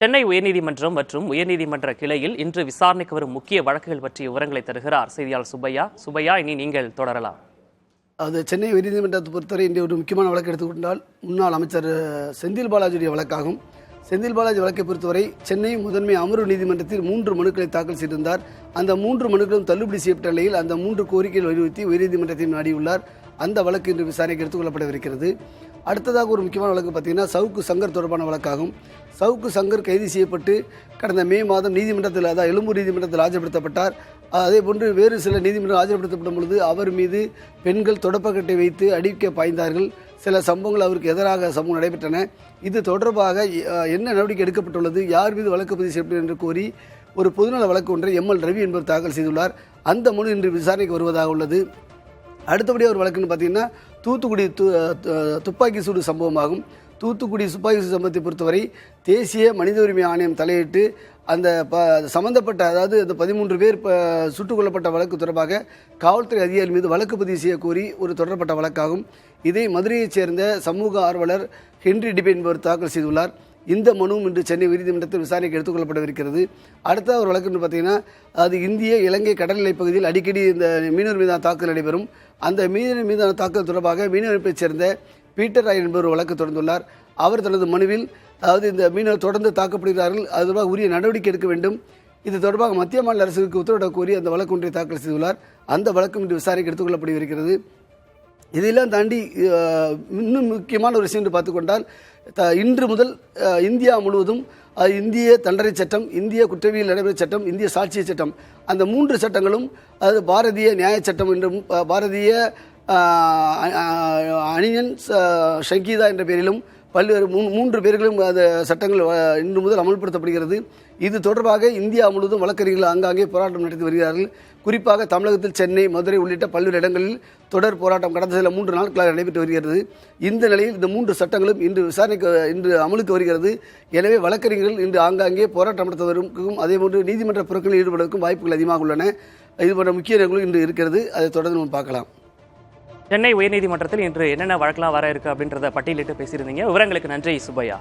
சென்னை உயர்நீதிமன்றம் மற்றும் உயர்நீதிமன்ற கிளையில் இன்று விசாரணைக்கு வரும் முக்கிய வழக்குகள் பற்றிய விவரங்களை தருகிறார் செய்தியாளர் சுப்பையா. சுப்பையா, இனி நீங்கள் தொடரலாம். அது சென்னை உயர்நீதிமன்றத்தை பொறுத்தவரை இன்று ஒரு முக்கியமான வழக்கு எடுத்துக்கொண்டால் முன்னாள் அமைச்சர் செந்தில் பாலாஜியுடைய வழக்காகும். செந்தில் பாலாஜி வழக்கை பொறுத்தவரை சென்னை முதன்மை அமர்வு நீதிமன்றத்தில் 3 மனுக்களை தாக்கல் செய்திருந்தார். அந்த 3 மனுக்களும் தள்ளுபடி செய்யப்பட்ட நிலையில் அந்த 3 கோரிக்கைகள் வலியுறுத்தி உயர்நீதிமன்றத்தை நாடியுள்ளார். அந்த வழக்கு இன்று விசாரணைக்கு எடுத்துக்கொள்ளப்படவிருக்கிறது. அடுத்ததாக ஒரு முக்கியமான வழக்கு பார்த்தீங்கன்னா சவுக்கு சங்கர் தொடர்பான வழக்காகும். சவுக்கு சங்கர் கைது செய்யப்பட்டு கடந்த மே மாதம் நீதிமன்றத்தில், அதாவது எழும்பூர் நீதிமன்றத்தில் ஆஜர்படுத்தப்பட்டார். அதே போன்று வேறு சில நீதிமன்றம் ஆஜர்படுத்தப்படும் பொழுது அவர் மீது பெண்கள் தொடப்பக்கட்டை வைத்து அடிக்க பாய்ந்தார்கள். சில சம்பவங்கள் அவருக்கு எதிராக சம்பவம் நடைபெற்றன. இது தொடர்பாக என்ன நடவடிக்கை எடுக்கப்பட்டுள்ளது, யார் மீது வழக்கு பதிவு செய்யப்பட்டது என்று கோரி ஒரு பொதுநல வழக்கு ஒன்றை எம்எல் ரவி என்பவர் தாக்கல் செய்துள்ளார். அந்த மனு இன்று விசாரணைக்கு வருவதாக உள்ளது. அடுத்தபடியாக ஒரு வழக்குன்னு பார்த்தீங்கன்னா தூத்துக்குடி துப்பாக்கி சூடு சம்பவமாகும். தூத்துக்குடி துப்பாக்கி சூடு சம்பவத்தை பொறுத்தவரை தேசிய மனித உரிமை ஆணையம் தலையிட்டு அந்த சம்பந்தப்பட்ட, அதாவது அந்த 13 பேர் சுட்டுக் கொல்லப்பட்ட வழக்கு தொடர்பாக காவல்துறை அதிகாரி மீது வழக்கு பதிவு செய்ய கோரி ஒரு தொடரப்பட்ட வழக்காகும். இதை மதுரையைச் சேர்ந்த சமூக ஆர்வலர் ஹென்றி டிபே என்பவர் தாக்கல் செய்துள்ளார். இந்த மனுவும் இன்று சென்னை உயர்நீதிமன்றத்தில் விசாரணைக்கு எடுத்துக்கொள்ளப்படவிருக்கிறது. அடுத்த ஒரு வழக்குன்னு பார்த்தீங்கன்னா அது இந்திய இலங்கை கடல் எல்லைப் பகுதியில் அடிக்கடி இந்த மீனவர் மீதான தாக்குதல் நடைபெறும். அந்த மீனவர் மீதான தாக்குதல் தொடர்பாக மீனவரைச் சேர்ந்த பீட்டர் ராய் என்பவர் வழக்கு தொடர்ந்துள்ளார். அவர் தனது மனுவில், அதாவது இந்த மீனவர் தொடர்ந்து தாக்கப்படுகிறார்கள், அது தொடர்பாக உரிய நடவடிக்கை எடுக்க வேண்டும், இது தொடர்பாக மத்திய மாநில அரசுக்கு உத்தரவிட கோரி அந்த வழக்கு ஒன்றை தாக்கல் செய்துள்ளார். அந்த வழக்கும் இன்று விசாரணைக்கு எடுத்துக்கொள்ளப்பட்டிருக்கிறது. இதெல்லாம் தாண்டி இன்னும் முக்கியமான ஒரு விஷயம் என்று பார்த்துக்கொண்டால், இன்று முதல் இந்தியா முழுவதும் இந்திய தண்டனை சட்டம், இந்திய குற்றவியல் நடைமுறை சட்டம், இந்திய சாட்சிய சட்டம், அந்த 3 சட்டங்களும், அதாவது பாரதிய நியாய சட்டம் என்றும் பாரதிய அணியன் சங்கீதா என்ற பெயரிலும் பல்வேறு 3 பேர்களும் அந்த சட்டங்கள் இன்று முதல் அமல்படுத்தப்படுகிறது. இது தொடர்பாக இந்தியா முழுவதும் வழக்கறிஞர்கள் ஆங்காங்கே போராட்டம் நடத்தி வருகிறார்கள். குறிப்பாக தமிழகத்தில் சென்னை, மதுரை உள்ளிட்ட பல்வேறு இடங்களில் தொடர் போராட்டம் கடந்த சில 3 நாட்களாக நடைபெற்று வருகிறது. இந்த நிலையில் இந்த 3 சட்டங்களும் இன்று அமலுக்கு வருகிறது. எனவே வழக்கறிஞர்கள் இன்று ஆங்காங்கே போராட்டம் நடத்துவதற்கும் அதேபோன்று நீதிமன்ற புறக்களில் ஈடுபடுவதற்கும் வாய்ப்புகள் அதிகமாக உள்ளன. இது போன்ற முக்கிய நிகழ்வுகள் இன்று இருக்கிறது. அதை தொடர்ந்து நம்ம பார்க்கலாம். சென்னை உயர்நீதிமன்றத்தில் இன்று என்னென்ன வழக்கெல்லாம் வர இருக்கு அப்படின்றத பட்டியலிட்டு பேசியிருந்தீங்க. விவரங்களுக்கு நன்றி சுப்பையா.